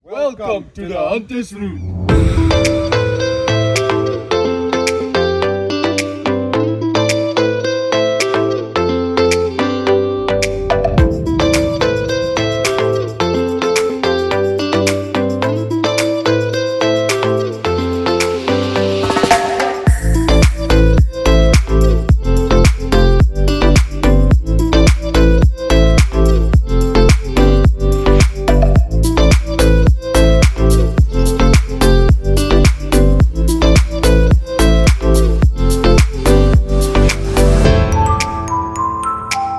Welcome to the Hunter's Route.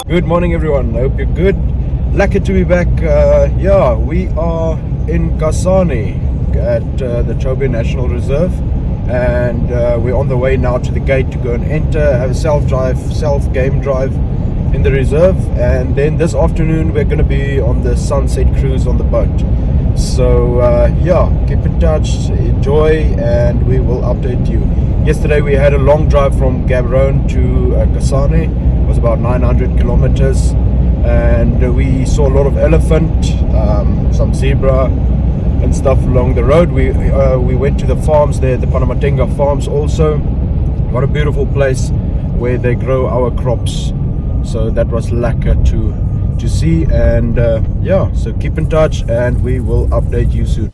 Good morning everyone, I hope you're good. Lucky to be back. We are in Kasane at the Chobe National Reserve, and we're on the way now to the gate to go and enter, have a self-game drive in the reserve, and then this afternoon we're going to be on the sunset cruise on the boat. So keep in touch, enjoy, and we will update you. Yesterday we had a long drive from Gaborone to Kasane. It was about 900 kilometers, and we saw a lot of elephant, some zebra and stuff along the road. We went to the farms there, the Panamatenga farms also. What a beautiful place where they grow our crops, so that was lekker to see. And so keep in touch and we will update you soon.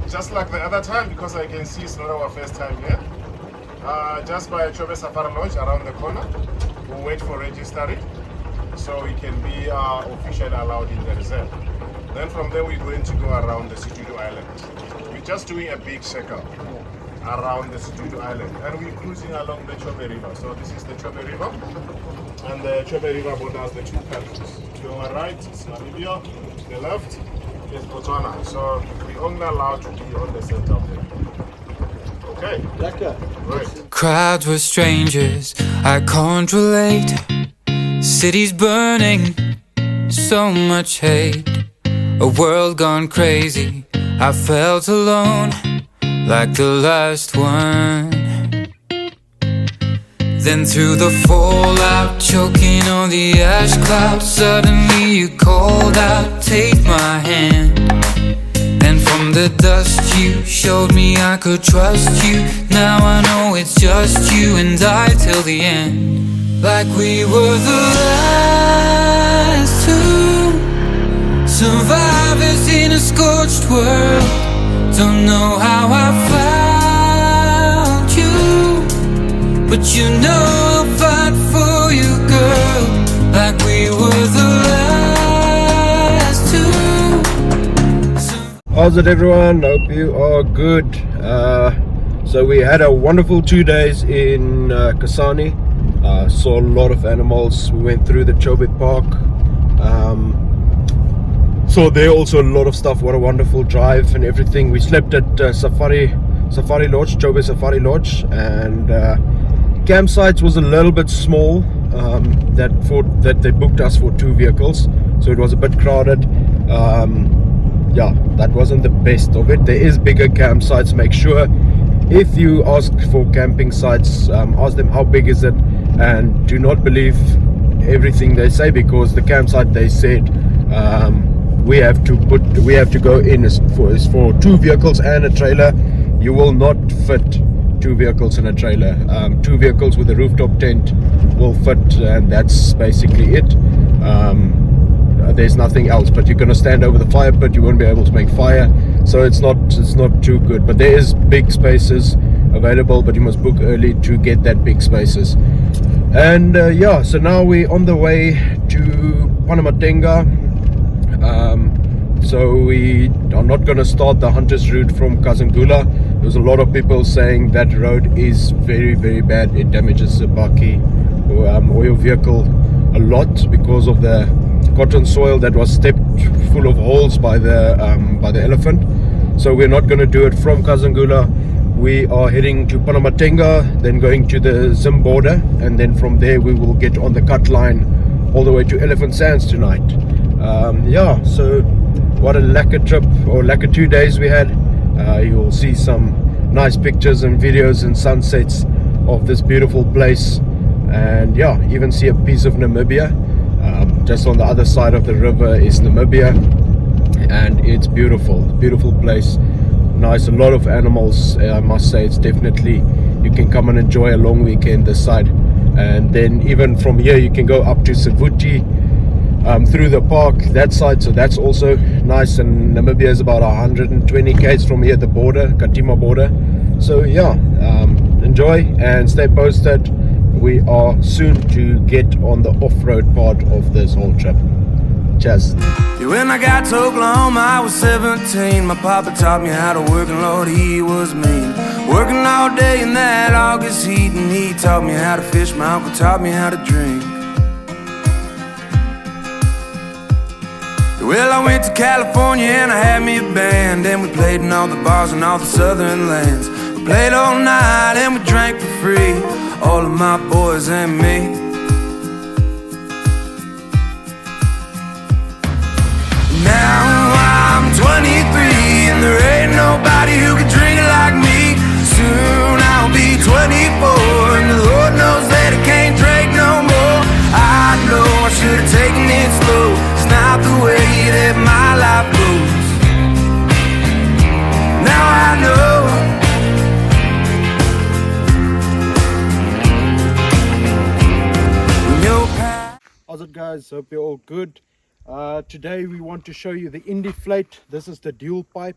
Just like the other time, because I can see it's not our first time here. Just by Chobe Safari Lodge around the corner. We'll wait for registering so we can be officially allowed in the reserve. Then from there we're going to go around the Situdu Island. We're just doing a big circle around the Situdu Island, and we're cruising along the Chobe River. So this is the Chobe River, and the Chobe River borders the two countries. To our right is Namibia, to the left is Botswana. So we're only allowed to be on the center of the river. Okay. Right. Crowds were strangers, I can't relate. Cities burning, so much hate. A world gone crazy, I felt alone, like the last one. Then through the fallout, choking on the ash cloud, suddenly you called out, take my hand. And from the dust you showed me I could trust you. Now I know it's just you and I till the end. Like we were the last two survivors in a scorched world. Don't know how I found you, but you know I'll fight for you, girl. Like we were the last two. How's it everyone? Hope you are good. So we had a wonderful 2 days in Kasane. Saw a lot of animals. We went through the Chobe Park. So there also a lot of stuff. What a wonderful drive and everything. We slept at Safari Lodge, Chobe Safari Lodge, and campsites was a little bit small. That they booked us for 2 vehicles, so it was a bit crowded. Yeah, that wasn't the best of it. There is bigger campsites. Make sure if you ask for camping sites, ask them how big is it, and do not believe everything they say, because the campsite they said we have to go in is for 2 vehicles and a trailer. You will not fit 2 vehicles in a trailer. 2 vehicles with a rooftop tent will fit, and that's basically it. There's nothing else, but you're going to stand over the fire pit. You won't be able to make fire, so it's not too good. But there is big spaces available, but you must book early to get that big spaces. And yeah, so now we're on the way to Panamatenga. So we are not going to start the hunters route from Kazangula. There's a lot of people saying that road is very, very bad. It damages the bakkie or your vehicle a lot because of the cotton soil that was stepped full of holes by the elephant. So we're not going to do it from Kazangula. We are heading to Panamatenga, then going to the Zim border, and then from there we will get on the cut line all the way to Elephant Sands tonight. Yeah, so what a lekker trip, or lekker 2 days we had. You'll see some nice pictures and videos and sunsets of this beautiful place, and yeah, even see a piece of Namibia. Just on the other side of the river is Namibia, and it's beautiful place. Nice, a lot of animals. I must say, it's definitely, you can come and enjoy a long weekend this side. And then even from here you can go up to Savuti through the park that side, so that's also nice. And Namibia is about 120 km from here, the border, Katima border. So yeah, enjoy and stay posted. We are soon to get on the off-road part of this whole trip. Cheers. When I got to Oklahoma, I was 17. My papa taught me how to work, and Lord, he was mean. Working all day in that August heat, and he taught me how to fish. My uncle taught me how to drink. Well, I went to California and I had me a band, and we played in all the bars in all the southern lands. We played all night and we drank for free, all of my boys and me. Now I'm 23 and there ain't nobody who can drink it like me. Soon I'll be 24 and the Lord knows that I can't drink no more. I know I should have taken it slow. It's not the way that my life goes. Now I know. How's it, guys? Hope you're all good. Today we want to show you the Deflate. This is the dual pipe.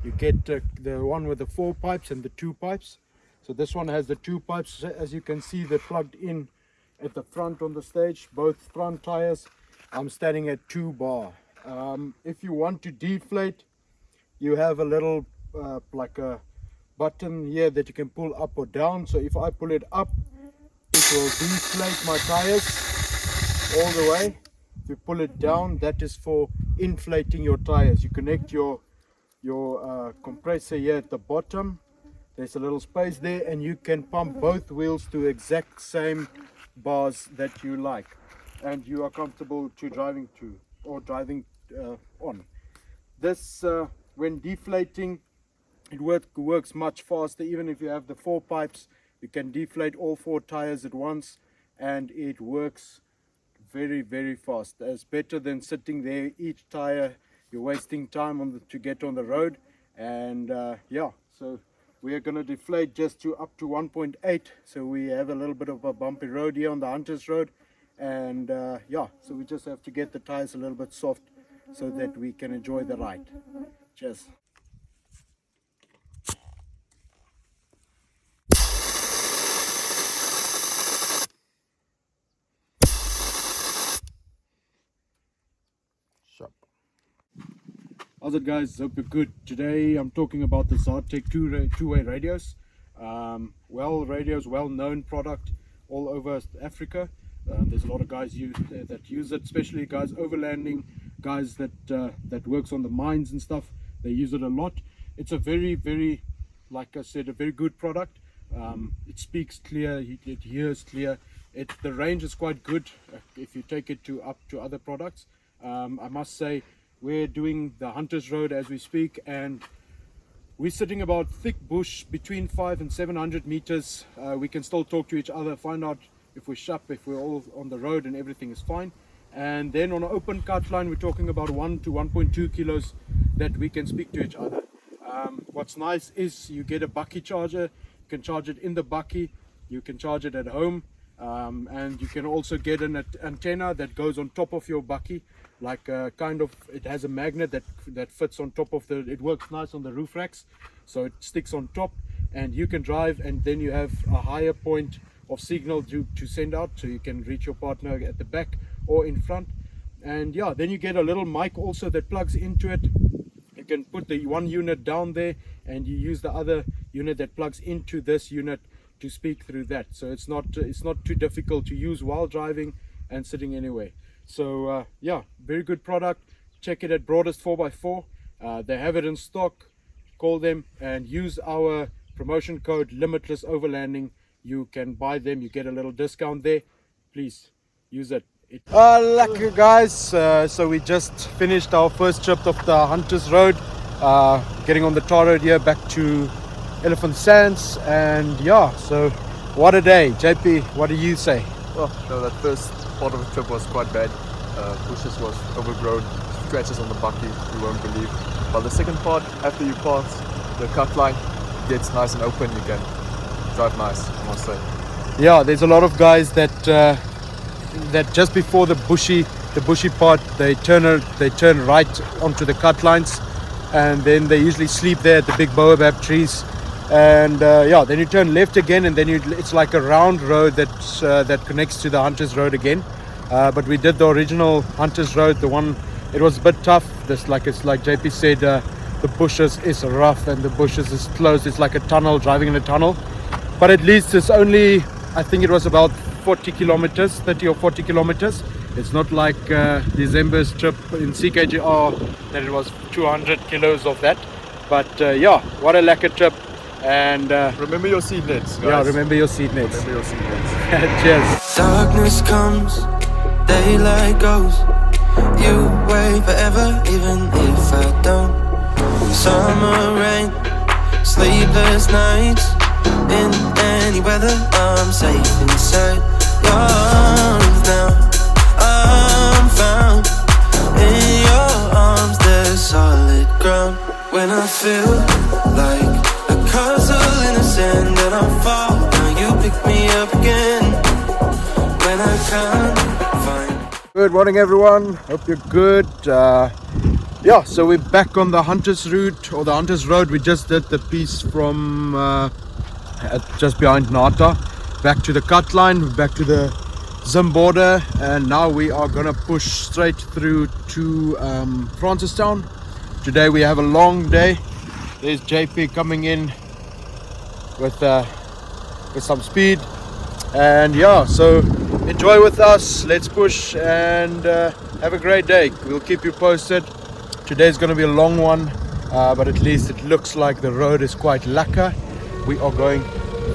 You get the one with the 4 pipes and the 2 pipes. So this one has the 2 pipes. As you can see, they're plugged in at the front on the stage, both front tires. I'm standing at 2 bar. If you want to deflate, you have a little like a button here that you can pull up or down. So if I pull it up, it will deflate my tires all the way. If you pull it down, that is for inflating your tires. You connect your compressor here at the bottom. There's a little space there, and you can pump both wheels to exact same bars that you like and you are comfortable to driving to or driving on. This when deflating, it works much faster. Even if you have the 4 pipes, you can deflate all 4 tires at once, and it works very, very fast. It's better than sitting there each tire. You're wasting time to get on the road. And yeah, so we are going to deflate just to up to 1.8. So we have a little bit of a bumpy road here on the Hunters Road, and yeah, so we just have to get the tires a little bit soft so that we can enjoy the ride. Cheers. How's it, guys? Hope you're good. Today I'm talking about the Zartec two-way radios. Radios, well-known product all over Africa. There's a lot of guys that use it, especially guys overlanding, guys that works on the mines and stuff, they use it a lot. It's a very, like I said, a very good product. It speaks clear, it hears clear. The range is quite good if you take it up to other products. I must say, we're doing the Hunters Road as we speak, and we're sitting about thick bush between 500 and 700 meters. We can still talk to each other, find out if we're sharp, if we're all on the road and everything is fine. And then on an open cut line, we're talking about 1 to 1.2 kilos that we can speak to each other. What's nice is you get a bucky charger. You can charge it in the bucky, you can charge it at home, and you can also get an antenna that goes on top of your bucky, like it has a magnet that fits on top of it works nice on the roof racks, so it sticks on top, and you can drive, and then you have a higher point of signal to send out, so you can reach your partner at the back or in front. And yeah, then you get a little mic also that plugs into it. You can put the one unit down there, and you use the other unit that plugs into this unit to speak through that. So it's not too difficult to use while driving and sitting anywhere. So yeah, very good product. Check it at Broadhurst 4x4. They have it in stock. Call them and use our promotion code Limitless Overlanding. You can buy them, you get a little discount there. Please use it. Lucky guys, so we just finished our first trip of the Hunters Road, getting on the tar road here back to Elephant Sands, and yeah, so what a day. JP, what do you say? Well, no, that first part of the trip was quite bad. Bushes was overgrown, scratches on the bucky, you won't believe. But the second part, after you pass the cut line, it gets nice and open, you can drive nice, I must say. Yeah, there's a lot of guys that just before the bushy part, they turn right onto the cut lines, and then they usually sleep there at the big baobab trees. And yeah, then you turn left again, and then it's like a round road that connects to the Hunters Road again. But we did the original Hunters Road, the one, it was a bit tough. It's like JP said, the bushes is rough and the bushes is closed. It's like a tunnel, driving in a tunnel. But at least it's only, I think it was about 40 kilometers, 30 or 40 kilometers. It's not like December's trip in CKGR that it was 200 kilos of that. But yeah, what a lacquer trip. And remember your seat nets, guys. Yeah, remember your seat nets. Remember your seat nets. Cheers. Darkness comes, daylight goes. You wait forever, even if I don't. Summer rain, sleepless nights. In any weather, I'm safe inside your arms now. I'm found in your arms, there's solid ground. When I feel like a castle in the sand and I fall, now you pick me up again. When I can't find. Good morning, everyone. Hope you're good. Yeah, so we're back on the Hunters route, or the Hunters Road. We just did the piece from just behind Nata, back to the cut line, back to the Zim border, and now we are gonna push straight through to Francistown. Today we have a long day. There's JP coming in with some speed, and yeah, so enjoy with us. Let's push and have a great day. We'll keep you posted. Today's gonna be a long one, but at least it looks like the road is quite lacquer. We are going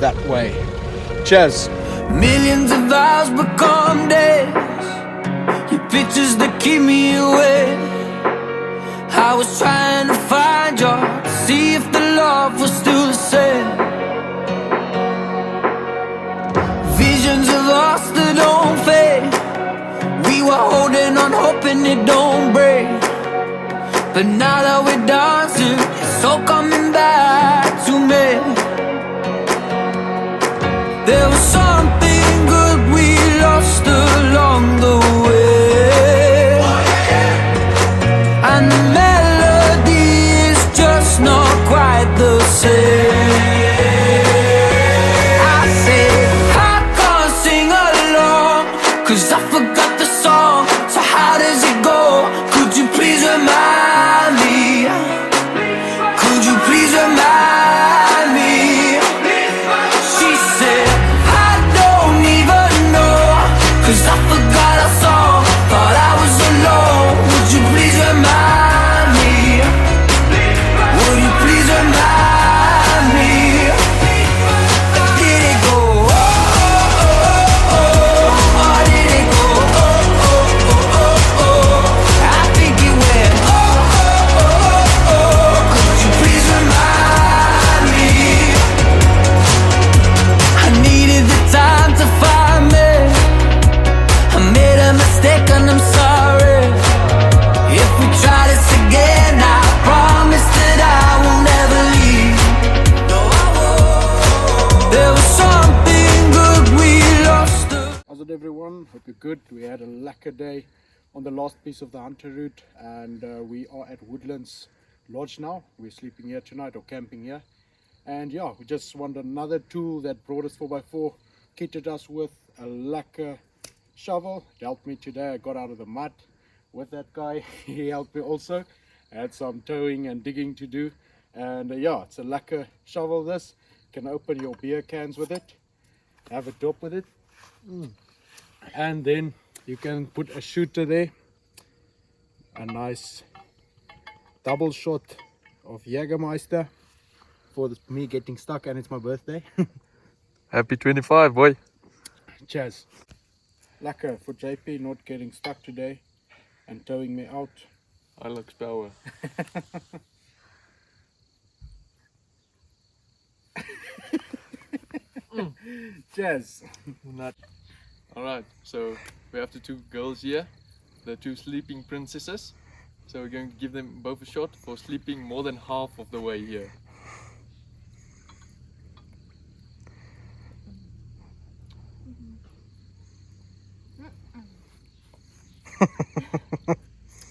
that way. Cheers. Millions of hours become days. Your pictures that keep me awake. I was trying to find you, to see if the love was still the same. Visions of us that don't fade. We were holding on, hoping it don't break. But now that we're dancing, it's all coming back to me. There was something good we lost along the way, and the melody is just not quite the same. I said I can't sing along, 'cause I forgot the song. So how does it go? Could you please remind me? Could you please remind me? She said 'cause I forgot our song, thought I was alone. Would you please Hope you're good. We had a lekker day on the last piece of the hunter route, and we are at Woodlands Lodge now. We're sleeping here tonight, or camping here. And yeah, we just want another tool that broadhurst 4x4 kitted us with, a lekker shovel. It helped me today. I got out of the mud with that guy. He helped me also. I had some towing and digging to do. And yeah, it's a lekker shovel. This can open your beer cans with it, have a dop with it, and then you can put a shooter there, a nice double shot of Jägermeister for me getting stuck, and it's my birthday. Happy 25, boy. Cheers. Lekker for JP not getting stuck today and towing me out. I like power. Cheers. Alright, so we have the two girls here, the two sleeping princesses. So we're going to give them both a shot for sleeping more than half of the way here.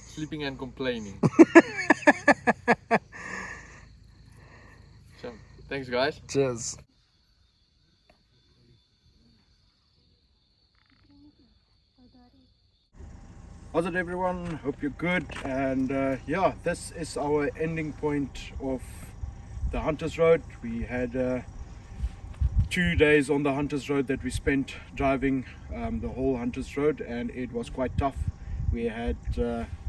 Sleeping and complaining. So, thanks guys. Cheers. How's it everyone? Hope you're good. And yeah, this is our ending point of the Hunters Road. We had 2 days on the Hunters Road that we spent driving the whole Hunters Road, and it was quite tough. We had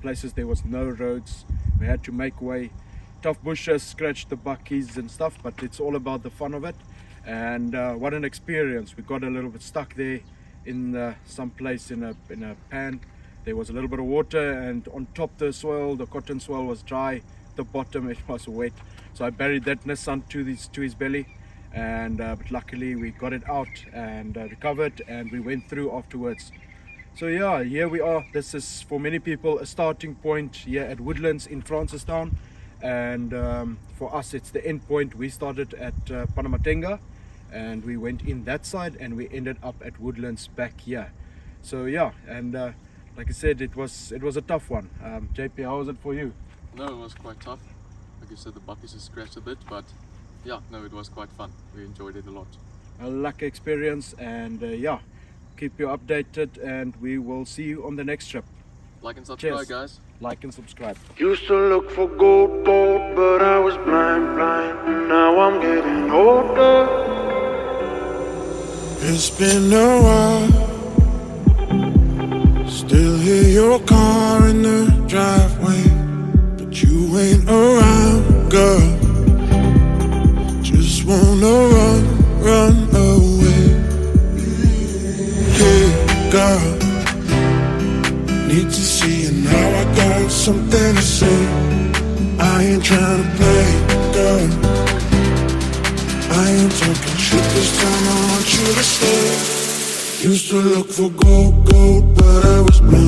places there was no roads. We had to make way, tough bushes, scratch the buckies and stuff, but it's all about the fun of it. And what an experience. We got a little bit stuck there in some place in a pan. There was a little bit of water, and on top the soil, the cotton soil was dry, the bottom it was wet. So I buried that Nissan to his belly, and but luckily we got it out and recovered, and we went through afterwards. So yeah, here we are. This is for many people a starting point here at Woodlands in Francistown, and for us it's the end point. We started at Panamatenga and we went in that side, and we ended up at Woodlands back here. So yeah, and like I said, it was a tough one. JP, how was it for you? No, it was quite tough. Like you said, the buckies just scratched a bit, but yeah, no, it was quite fun. We enjoyed it a lot. A lucky experience, and yeah, keep you updated, and we will see you on the next trip. Like and subscribe, Cheers. guys. Like and subscribe. Used to look for gold, but I was blind. Now I'm getting older. It's been a while. Still hear your car in the driveway, but you ain't around, girl. Just wanna run away. Hey, girl, need to see you now. I got something to say. I ain't trying to play, girl. I ain't talking shit this time. I want you to stay. Used to look for gold, but I was blind.